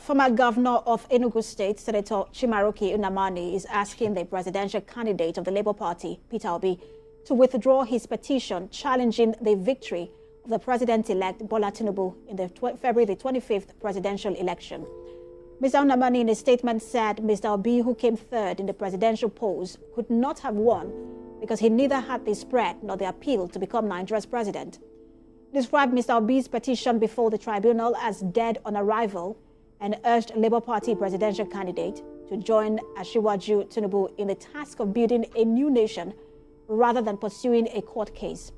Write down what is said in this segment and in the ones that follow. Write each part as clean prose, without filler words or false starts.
Former governor of Enugu State, Senator Chimaroke Nnamani, is asking the presidential candidate of the Labour Party, Peter Obi, to withdraw his petition challenging the victory of the president-elect Bola Tinubu in the February the 25th presidential election. Mr. Nnamani, in a statement, said Mr. Obi, who came third in the presidential polls, could not have won because he neither had the spread nor the appeal to become Nigeria's president. He described Mr. Obi's petition before the tribunal as dead on arrival and urged Labour Party presidential candidate to join Asiwaju Tinubu in the task of building a new nation rather than pursuing a court case.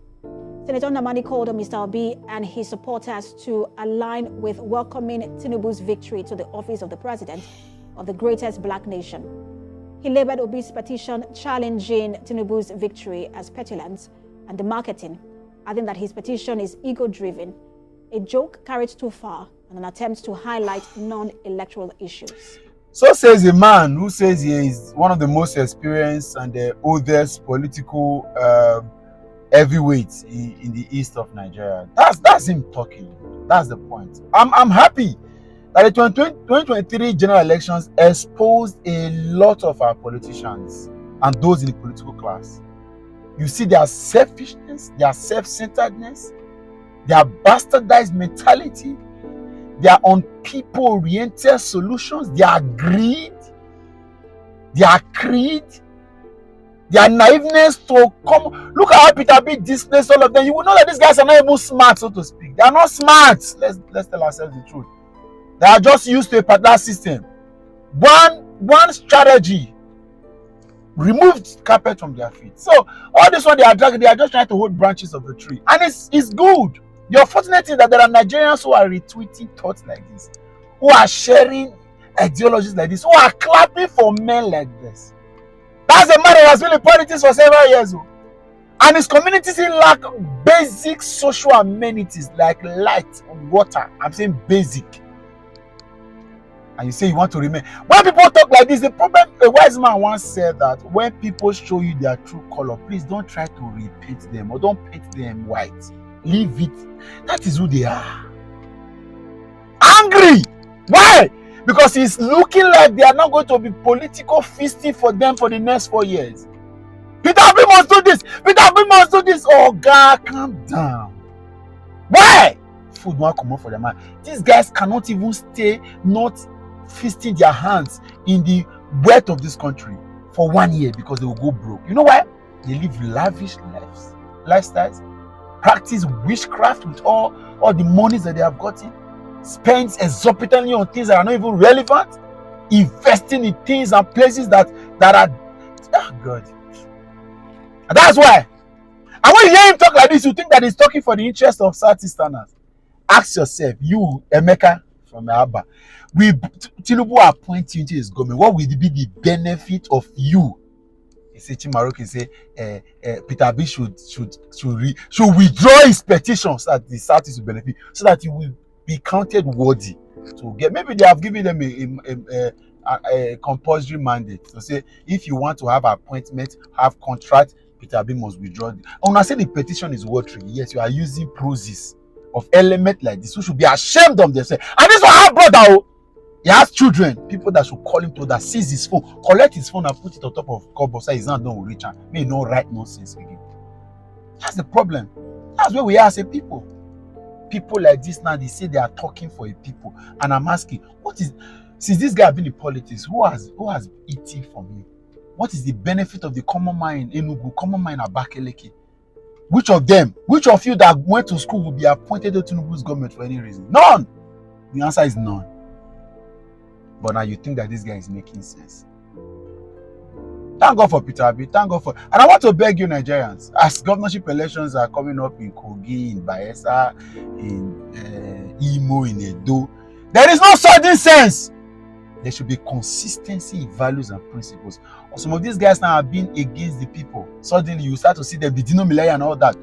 Senator Nnamani called on Mr. Obi and his supporters to align with welcoming Tinubu's victory to the office of the president of the greatest black nation. He labeled Obi's petition challenging Tinubu's victory as petulance and marketing, adding that his petition is ego-driven, a joke carried too far, and an attempt to highlight non-electoral issues. So says a man who says he is one of the most experienced and the oldest political heavyweights in the east of Nigeria. That's him talking. That's the point. I'm happy that the 2023 general elections exposed a lot of our politicians and those in the political class. You see their selfishness, their self-centeredness, their bastardized mentality, their on people-oriented solutions, their greed, their creed, their naiveness to come. Look at how Peter B displays all of them. You will know that these guys are not even smart, so to speak. They are not smart. Let's tell ourselves the truth. They are just used to a particular system. One strategy removed carpet from their feet. So all this one they are dragging, they are just trying to hold branches of the tree, and it's good. The unfortunate thing is that there are Nigerians who are retweeting thoughts like this, who are sharing ideologies like this, who are clapping for men like this. That's a man that has been in politics for several years, and his communities lack basic social amenities like light, water. I'm saying basic. And you say you want to remain. When people talk like this, the problem, a wise man once said that when people show you their true color, please don't try to repaint them or don't paint them white. Leave it. That is who they are. Angry. Why? Because it's looking like they are not going to be political feasting for them for the next 4 years. Peter Obi must do this. Peter Obi must do this. Oh God, calm down. Why? Food won't come up for them, man. These guys cannot even stay not feasting their hands in the wealth of this country for 1 year because they will go broke. You know why? They live lavish lifestyles, practice witchcraft with all the monies that they have gotten, spends exorbitantly on things that are not even relevant, investing in things and places that are, oh God. And that's why. And when you hear him talk like this, you think that he's talking for the interest of Southeasterners. Ask yourself, you, Emeka from Abba, Tinubu appoint you into his government. What will be the benefit of you? He said, Chimaroke say, Peter B should withdraw his petition so that the Southeast will benefit, so that he will be counted worthy to get. Maybe they have given them a compulsory mandate to say, if you want to have appointment, have contract, Peter B must withdraw. When I say the petition is watery, yes, you are using process of element like this, who should be ashamed of themselves. And this one I have brother. He has children, people that should call him to that seize his phone, collect his phone and put it on top of cupboard so he's not done with Richard. May no write nonsense again. That's the problem. That's where we are as a people. People like this now, they say they are talking for a people. And I'm asking, what is, since this guy has been in politics, who has eaten from him? What is the benefit of the common man in Enugu, common man in Abakaliki? Which of you that went to school will be appointed to Tinubu's government for any reason? None. The answer is none. But now you think that this guy is making sense. Thank God for Peter Obi. Thank God for... And I want to beg you Nigerians, as governorship elections are coming up in Kogi, in Bayelsa, in Imo, in Edo, there is no sudden sense. There should be consistency in values and principles. Or some of these guys now have been against the people. Suddenly you start to see them, the Dino Milaya and all that.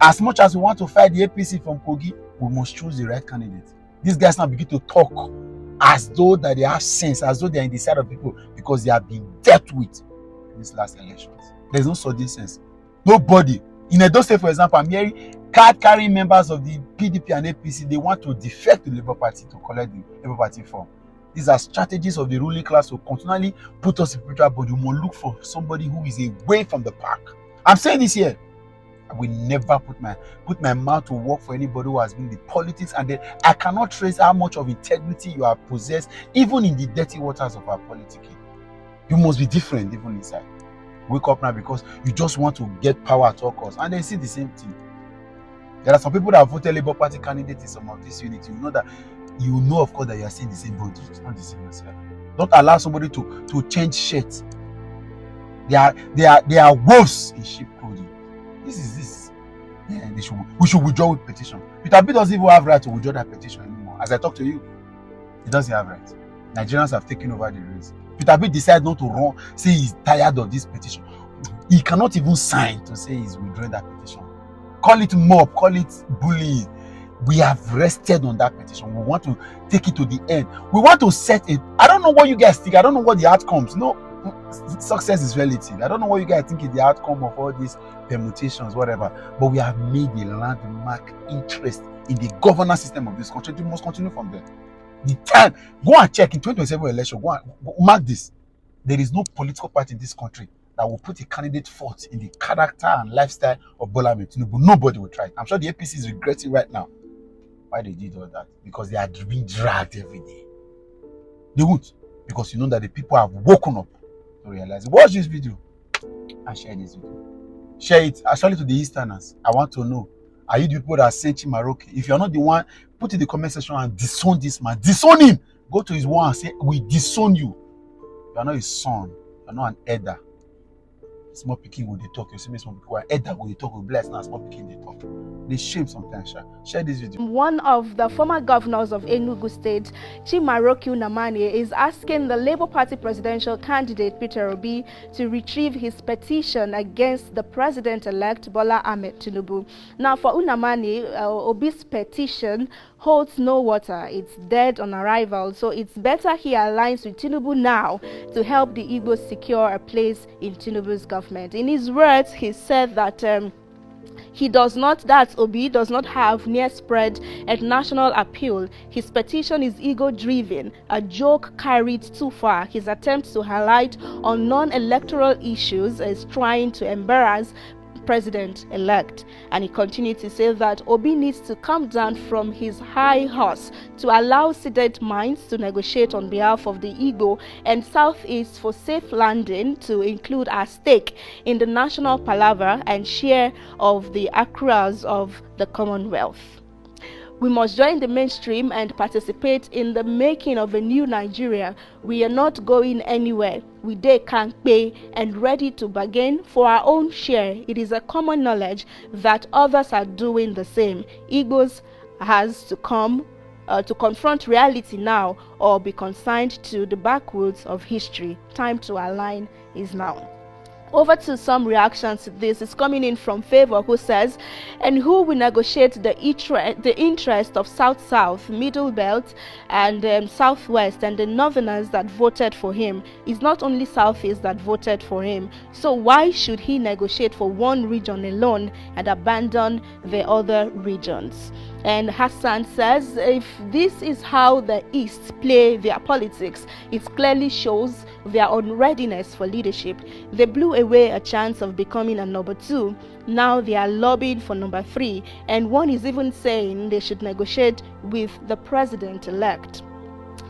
As much as we want to fight the APC from Kogi, we must choose the right candidate. These guys now begin to talk as though that they have sense, as though they are in the side of people, because they have been dealt with in these last elections. There's no sudden sense. Nobody. In Edo State, for example, I'm hearing card-carrying members of the PDP and APC, they want to defect the Labour Party to collect the Labour Party form. These are strategies of the ruling class to continually put us in spiritual, but you must look for somebody who is away from the pack. I'm saying this here. I will never put my mouth to work for anybody who has been in the politics, and then I cannot trace how much of integrity you have possessed, even in the dirty waters of our politics. You must be different even inside. Wake up now because you just want to get power at all costs, and then see the same thing. There are some people that have voted Labour Party candidates in some of this unit. You know of course that you are seeing the same body. It's not the same yourself. Don't allow somebody to change shirts. They are wolves in sheep clothing. This. Yeah, we should withdraw with petition. Peter B doesn't even have right to withdraw that petition anymore. As I talk to you, he doesn't have right. Nigerians have taken over the race. Peter B decided not to run, say he's tired of this petition. He cannot even sign to say he's withdrawing that petition. Call it mob, call it bullying. We have rested on that petition. We want to take it to the end. We want to set it. I don't know what you guys think. I don't know what the outcomes. No, success is relative. I don't know what you guys think is the outcome of all these permutations, whatever. But we have made a landmark interest in the governance system of this country. We must continue from there. The time, go and check in 2027 election. Go mark this. There is no political party in this country that will put a candidate forth in the character and lifestyle of Bola Ahmed Tinubu. Nobody will try it. I'm sure the APC is regretting right now why they did all that, because they are being dragged every day. They won't, because you know that the people have woken up to realize it. Watch this video and share this video. Share it, actually, to the Easterners. I want to know, are you the people that sent Chimaroke? If you're not the one, put in the comment section and disown this man. Disown him. Go to his wall and say, we disown you. You are not his son. You are not an elder. Small picking when they talk, you see me small picking, elder when they talk, with bless now small picking they talk. They shame sometimes. Share this video. One of the former governors of Enugu State, Chimaroke Nnamani, is asking the Labour Party presidential candidate Peter Obi to retrieve his petition against the president-elect Bola Ahmed Tinubu. Now, for Nnamani, Obi's petition holds no water. It's dead on arrival, so it's better he aligns with Tinubu now to help the Ndigbos secure a place in Tinubu's government. In his words, he said that Obi does not have near spread and national appeal. His petition is ego-driven, a joke carried too far. His attempt to highlight on non-electoral issues is trying to embarrass president-elect. And he continued to say that Obi needs to come down from his high horse to allow seated minds to negotiate on behalf of the Igbo and Southeast for safe landing, to include our stake in the national palaver and share of the accruals of the Commonwealth. We must join the mainstream and participate in the making of a new Nigeria. We are not going anywhere. We can't pay and ready to bargain for our own share. It is a common knowledge that others are doing the same. Igbos has to come to confront reality now or be consigned to the backwoods of history. Time to align is now. Over to some reactions to this. It's coming in from Favor, who says, and who will negotiate the interest of South-South, Middle Belt, and Southwest, and the Northerners that voted for him? It's not only Southeast that voted for him. So why should he negotiate for one region alone and abandon the other regions? And Hassan says, if this is how the East play their politics, it clearly shows their unreadiness for leadership. They blew away a chance of becoming a number 2. Now they are lobbying for number 3, and one is even saying they should negotiate with the president-elect.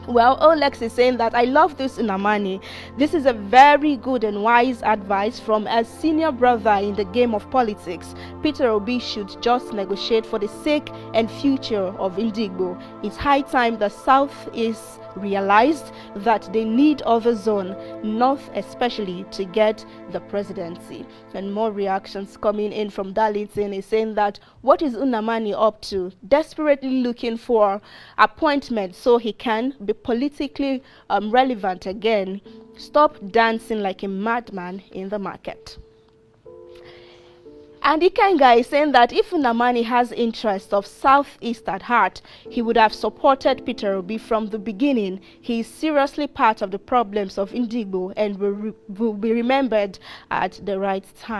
Well, Olex is saying that I love this Nnamani. This is a very good and wise advice from a senior brother in the game of politics. Peter Obi should just negotiate for the sake and future of Ndigbo. It's high time the South is realized that they need other zone, North especially, to get the presidency. And more reactions coming in from Darlington is saying that what is Nnamani up to? Desperately looking for appointment so he can be politically relevant again. Stop dancing like a madman in the market. And Ikenga is saying that if Nnamani has interest of Southeast at heart, he would have supported Peter Obi from the beginning. He is seriously part of the problems of Ndigbo and will be remembered at the right time.